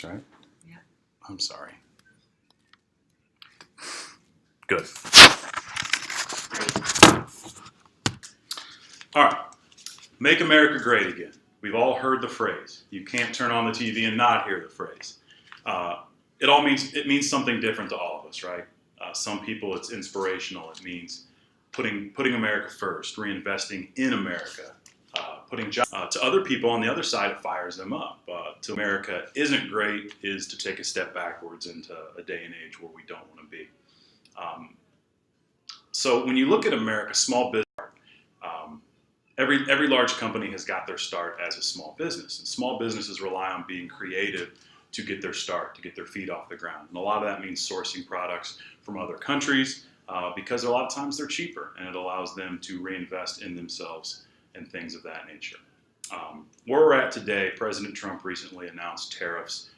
right? Yeah. I'm sorry. Good. All right. Make America great again. We've all heard the phrase. You can't turn on the TV and not hear the phrase. It means something different to all of us, right? Some people it's inspirational. It means putting America first, reinvesting in America, putting jobs. To other people on the other side, it fires them up. To America isn't great is to take a step backwards into a day and age where we don't want to be. So when you look at America, small business, every large company has got their start as a small business, and small businesses rely on being creative to get their start, to get their feet off the ground. And a lot of that means sourcing products from other countries because a lot of times they're cheaper, and it allows them to reinvest in themselves and things of that nature. Where we're at today, President Trump recently announced tariffs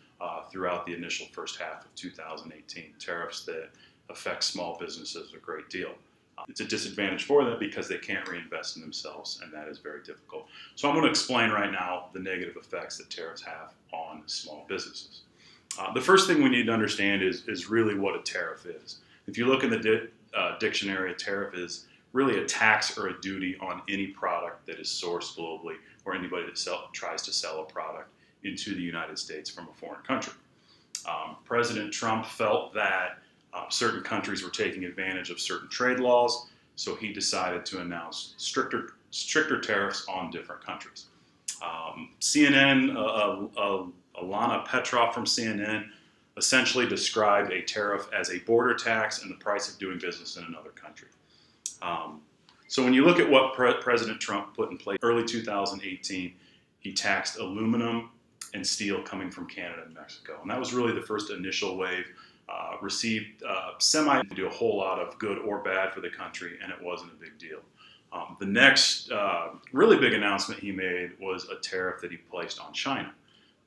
throughout the initial first half of 2018, tariffs that affect small businesses a great deal. It's a disadvantage for them because they can't reinvest in themselves, and that is very difficult. So I'm going to explain right now the negative effects that tariffs have on small businesses. The first thing we need to understand is really what a tariff is. If you look in the dictionary, a tariff is really a tax or a duty on any product that is sourced globally, or anybody that tries to sell a product into the United States from a foreign country. President Trump felt that certain countries were taking advantage of certain trade laws, so he decided to announce stricter tariffs on different countries. CNN, Alana Petrov from CNN, essentially described a tariff as a border tax and the price of doing business in another country. So when you look at what President Trump put in place early 2018, he taxed aluminum and steel coming from Canada and Mexico, and that was really the first initial wave. Received to do a whole lot of good or bad for the country, and it wasn't a big deal. The next really big announcement he made was a tariff that he placed on China.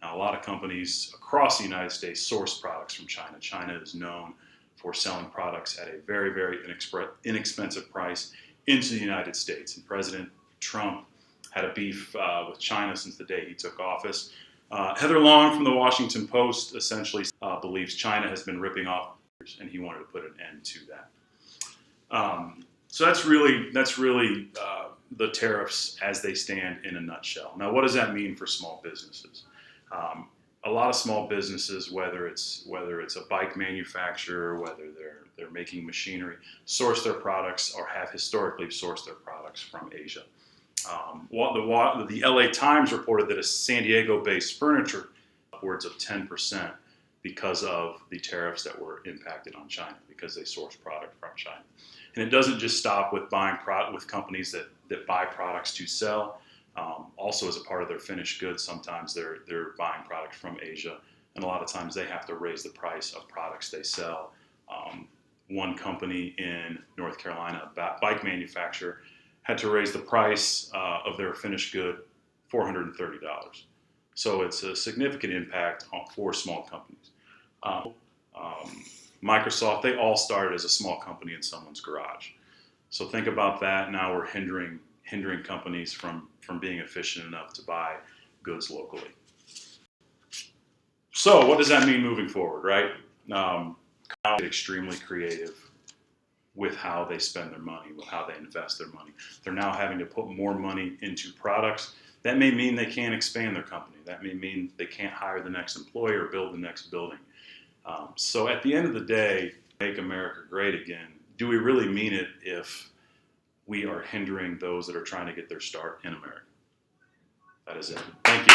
Now, a lot of companies across the United States source products from China. China is known for selling products at a very, very inexpensive price into the United States. And President Trump had a beef with China since the day he took office. Heather Long from the Washington Post essentially believes China has been ripping off, and he wanted to put an end to that. So that's really the tariffs as they stand in a nutshell. Now, what does that mean for small businesses? A lot of small businesses, whether it's a bike manufacturer, whether they're making machinery, source their products or have historically sourced their products from Asia. The LA Times reported that a San Diego-based furniture upwards of 10% because of the tariffs that were impacted on China, because they source product from China. And it doesn't just stop with buying with companies that buy products to sell. Also, as a part of their finished goods, sometimes they're buying product from Asia, and a lot of times they have to raise the price of products they sell. One company in North Carolina, a bike manufacturer, had to raise the price of their finished good $430. So it's a significant impact for small companies. Microsoft, they all started as a small company in someone's garage. So think about that. Now we're hindering companies from being efficient enough to buy goods locally. So what does that mean moving forward, right? Now extremely creative with how they spend their money, with how they invest their money. They're now having to put more money into products. That may mean they can't expand their company. That may mean they can't hire the next employee or build the next building. So at the end of the day, make America great again. Do we really mean it if we are hindering those that are trying to get their start in America? That is it. Thank you.